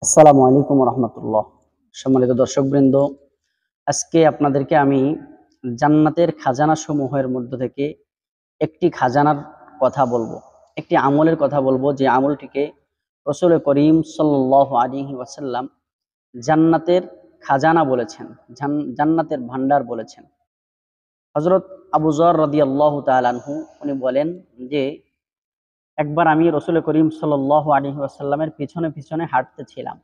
আসসালামু আলাইকুম রহমতুল্লাহ। সম্মানিত দর্শকবৃন্দ, আজকে আপনাদেরকে আমি জান্নাতের খাজানা সমূহের মধ্য থেকে একটি খাজানার কথা বলবো, একটি আমলের কথা বলবো, যে আমলটিকে রসুল করিম সাল্লাল্লাহু আলাইহি ওয়াসাল্লাম জান্নাতের খাজানা বলেছেন, জান্নাতের ভান্ডার বলেছেন। হযরত আবু যর রাদিয়াল্লাহু তাআলা আনহু উনি বলেন যে একবার আমি রসুল করিম সাল্লাল্লাহু আলাইহি ওয়াসাল্লামের পিছনে পিছনে হাঁটতেছিলাম।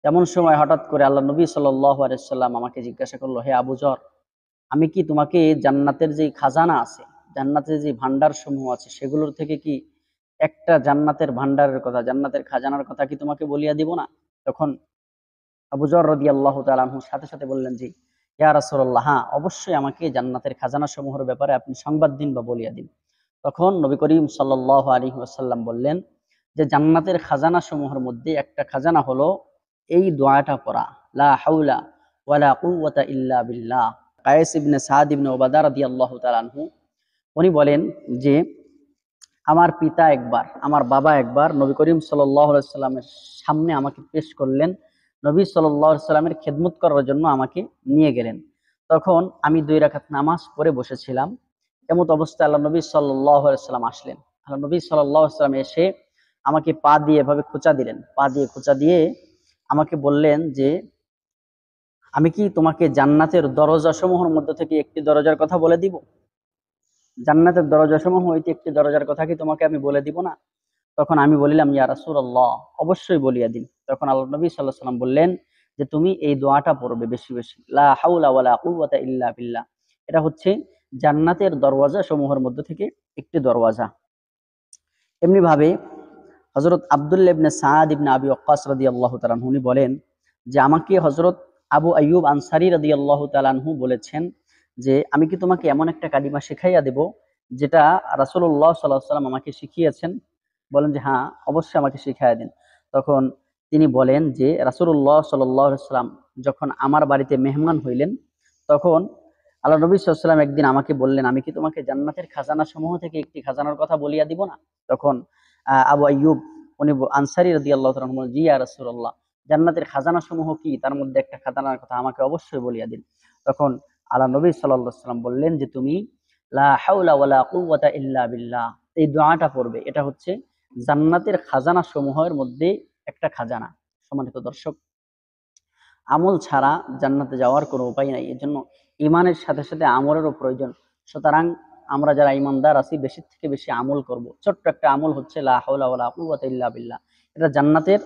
তেমন সময় হঠাৎ করে আল্লাহ নবী সাল্লাল্লাহু আলাইহি ওয়াসাল্লাম আমাকে জিজ্ঞাসা করলো, হে আবু যর, আমি কি তোমাকে জান্নাতের যে খাজানা আছে, জান্নাতের যে ভান্ডার সমূহ আছে, সেগুলোর থেকে কি একটা জান্নাতের ভান্ডারের কথা, জান্নাতের খাজানার কথা কি তোমাকে বলিয়া দিব না? তখন আবু যর রাদিয়াল্লাহু তাআলা আনহু সাথে সাথে বললেন, জি ইয়া রাসূলুল্লাহ, হ্যাঁ অবশ্যই আমাকে জান্নাতের খাজানা সমূহের ব্যাপারে আপনি সংবাদ দিন বা বলিয়া দিন। তখন নবী করিম সাল্লাল্লাহু আলাইহি ওয়াসাল্লাম বললেন যে জান্নাতের খাজানা সমূহের মধ্যে একটা খাজানা হলো এই দোয়াটা পড়া, লা হাওলা ওয়ালা কুওয়াতা ইল্লা বিল্লাহ। কায়েস ইবনে সাদ ইবনে উবাদা রাদিয়াল্লাহু তাআলা আনহু উনি বলেন যে আমার পিতা একবার, আমার বাবা একবার নবী করিম সাল্লাল্লাহু আলাইহি সাল্লামের সামনে আমাকে পেশ করলেন, নবী সাল্লাল্লাহু আলাইহি সাল্লামের খেদমত করার জন্য আমাকে নিয়ে গেলেন। তখন আমি 2 রাকাত নামাজ পড়ে বসেছিলাম। এমত অবস্থায় আল্লাহ নবী সাল্লাল্লাহু আলাইহি সাল্লাম আসলেন। আল্লাহ নবী সাল্লাল্লাহু আলাইহি সাল্লাম এসে আমাকে পা দিয়ে এভাবে খোঁচা দিলেন। পা দিয়ে খোঁচা দিয়ে আমাকে বললেন যে আমি কি তোমাকে জান্নাতের দরজা সমূহের মধ্যে থেকে একটি দরজার কথা বলে দিব? জান্নাতের দরজা সমূহ হইতে একটি দরজার কথা কি তোমাকে আমি বলে দিব না? তখন আমি বলিলাম, ইয়া রাসূলুল্লাহ, অবশ্যই বলিয়া দিন। তখন আল্লাহ নবী সাল্লাল্লাহু আলাইহি সাল্লাম বললেন যে তুমি এই দোয়াটা পড়বে বেশি বেশি, লা হাওলা ওয়ালা কুওয়াতা ইল্লা বিল্লাহ। এটা হচ্ছে জান্নাতের দরওয়াজা সমূহের মধ্যে থেকে একটি দরওয়াজা। এমনি ভাবে হযরত আব্দুল্লাহ ইবনে সাদ ইবনে আবি ওয়াক্কাস রাদিয়াল্লাহু তাআলা আনহু উনি বলেন যে আমাকে হযরত আবু আইয়ুব আনসারী রাদিয়াল্লাহু তাআলা আনহু বলেছেন যে আমি কি তোমাকে এমন একটা কালিমা শিখাইয়া দেব যেটা রাসূলুল্লাহ সাল্লাল্লাহু আলাইহি ওয়াসাল্লাম আমাকে শিখিয়েছেন? বলেন যে হ্যাঁ, অবশ্যই আমাকে শিখাইয়া দিন। তখন তিনি বলেন যে রাসূলুল্লাহ সাল্লাল্লাহু আলাইহি ওয়াসাল্লাম যখন আমার বাড়িতে মেহমান হইলেন, তখন আল্লাহ নবী সাল্লাল্লাহু আলাইহি ওয়াসাল্লাম একদিন আমাকে বললেন, আমি কি তোমাকে জান্নাতের খাজানা সমূহ থেকে একটি খাজানার কথা বলিয়া দিব না? তখন আবু আইয়ুব উনি আনসারী রাদিয়াল্লাহু তাআলা বলেন, জি ইয়া রাসূলুল্লাহ, জান্নাতের খাজানা সমূহ কি, তার মধ্যে একটা খাজানার কথা আমাকে অবশ্যই বলিয়া দিন। তখন আল্লাহ নবী সাল্লাল্লাহু আলাইহি ওয়াসাল্লাম বললেন যে তুমি লা হাওলা ওয়ালা কুওয়াতা ইল্লা বিল্লাহ, এই দোয়াটা পড়বে। এটা হচ্ছে জান্নাতের খাজানা সমূহের মধ্যে একটা খাজানা। সম্মানিত দর্শক, আমল ছাড়া জান্নাতে যাওয়ার কোনো উপায় নাই। এজন্য ঈমানের সাথে সাথে আমলেরও প্রয়োজন। সুতরাং আমরা যারা ঈমানদার আছি বেশি থেকে বেশি আমল করব। ছোট্ট একটা আমল হচ্ছে লা হাওলা ওয়ালা কুওয়াতা ইল্লা বিল্লাহ। এটা জান্নাতের